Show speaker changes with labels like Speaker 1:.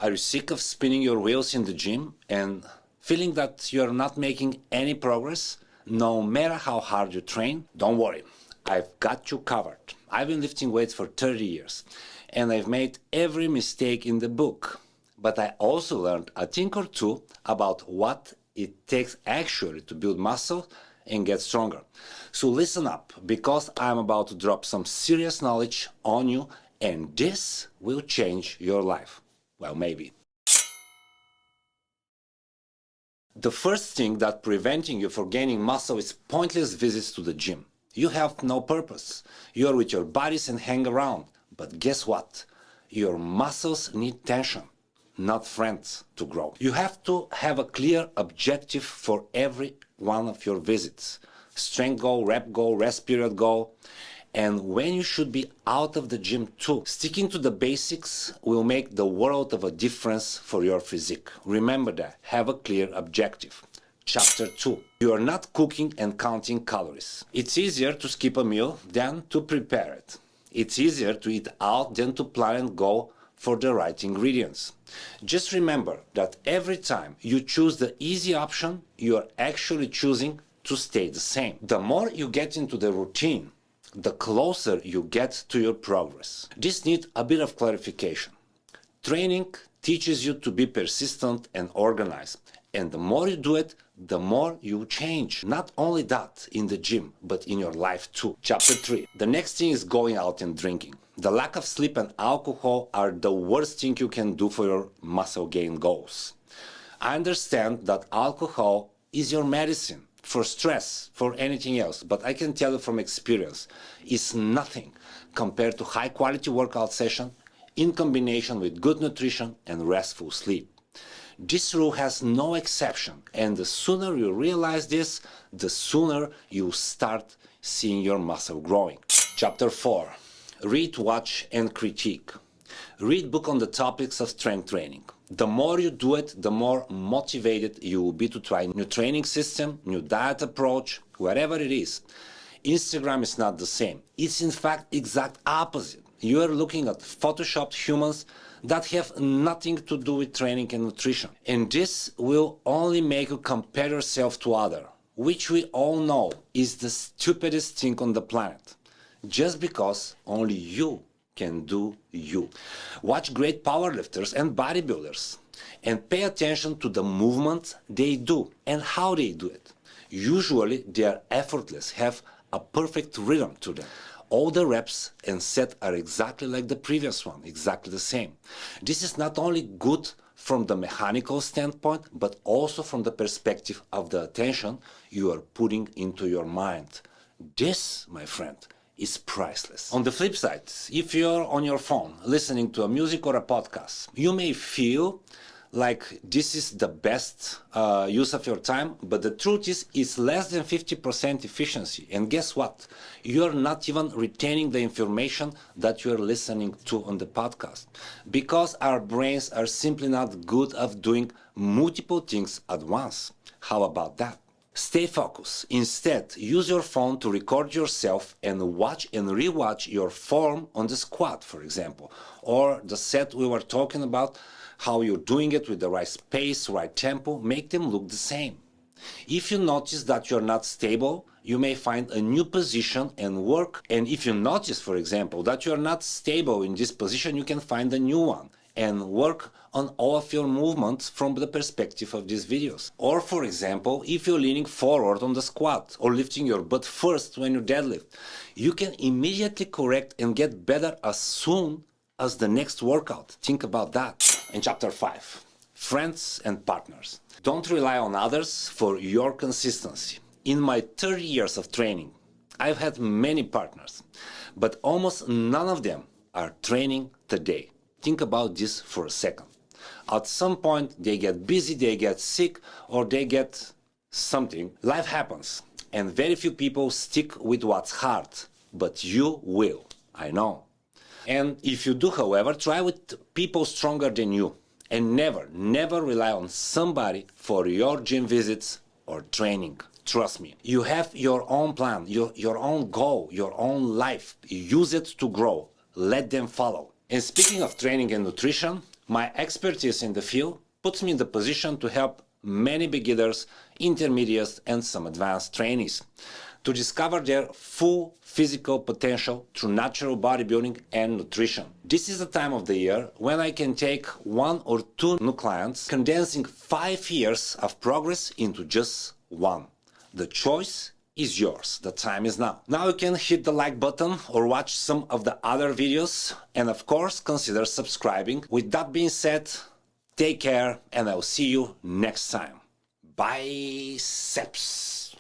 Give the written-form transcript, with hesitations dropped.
Speaker 1: Are you sick of spinning your wheels in the gym and feeling that you're not making any progress? No matter how hard you train, don't worry. I've got you covered. I've been lifting weights for 30 years and I've made every mistake in the book. But I also learned a thing or two about what it takes actually to build muscle and get stronger. So listen up, because I'm about to drop some serious knowledge on you, and this will change your life. Well, maybe. The first thing that preventing you from gaining muscle is pointless visits to the gym. You have no purpose. You're with your buddies and hang around. But guess what? Your muscles need tension, not friends, to grow. You have to have a clear objective for every one of your visits. Strength goal, rep goal, rest period goal. And when you should be out of the gym too. Sticking to the basics will make the world of a difference for your physique. Remember that. Have a clear objective. Chapter 2. You are not cooking and counting calories. It's easier to skip a meal than to prepare it. It's easier to eat out than to plan and go for the right ingredients. Just remember that every time you choose the easy option, you are actually choosing to stay the same. The more you get into the routine, the closer you get to your progress. This needs a bit of clarification. Training teaches you to be persistent and organized. And the more you do it, the more you change. Not only that in the gym, but in your life too. Chapter 3. The next thing is going out and drinking. The lack of sleep and alcohol are the worst thing you can do for your muscle gain goals. I understand that alcohol is your medicine for stress, for anything else, but I can tell you from experience, it's nothing compared to high quality workout session in combination with good nutrition and restful sleep. This rule has no exception, and the sooner you realize this, the sooner you start seeing your muscle growing. Chapter 4. Read, watch, and critique. Read book on the topics of strength training. The more you do it, the more motivated you will be to try new training system, new diet approach, whatever it is. Instagram is not the same. It's in fact exact opposite. You are looking at photoshopped humans that have nothing to do with training and nutrition. And this will only make you compare yourself to others, which we all know is the stupidest thing on the planet. Just because only you can do you. Watch great powerlifters and bodybuilders and pay attention to the movements they do and how they do it. Usually they are effortless, have a perfect rhythm to them. All the reps and set are exactly like the previous one, exactly the same. This is not only good from the mechanical standpoint, but also from the perspective of the attention you are putting into your mind. This, my friend, is priceless. On the flip side, if you're on your phone listening to a music or a podcast, you may feel like this is the best use of your time, but the truth is it's less than 50% efficiency. And guess what? You're not even retaining the information that you're listening to on the podcast, because our brains are simply not good at doing multiple things at once. How about that? Stay focused. Instead, use your phone to record yourself and watch and rewatch your form on the squat, for example, or the set we were talking about, how you're doing it with the right pace, right tempo. Make them look the same. If you notice that you're not stable, you may find a new position and work. And if you notice, for example, that you're not stable in this position, you can find a new one and work on all of your movements from the perspective of these videos. Or for example, if you're leaning forward on the squat or lifting your butt first when you deadlift, you can immediately correct and get better as soon as the next workout. Think about that. In chapter 5, friends and partners. Don't rely on others for your consistency. In my 30 years of training, I've had many partners, but almost none of them are training today. Think about this for a second. At some point, they get busy, they get sick, or they get something. Life happens, and very few people stick with what's hard, but you will, I know. And if you do, however, try with people stronger than you, and never rely on somebody for your gym visits or training. Trust me, you have your own plan, your own goal, your own life. Use it to grow. Let them follow. And speaking of training and nutrition, My expertise in the field puts me in the position to help many beginners, intermediates, and some advanced trainees to discover their full physical potential through natural bodybuilding and nutrition. This is the time of the year when I can take 1 or 2 new clients, condensing 5 years of progress into just one. The choice is yours. The time is now. Now you can hit the like button or watch some of the other videos, and of course consider subscribing. With that being said, take care, and I'll see you next time. Biceps.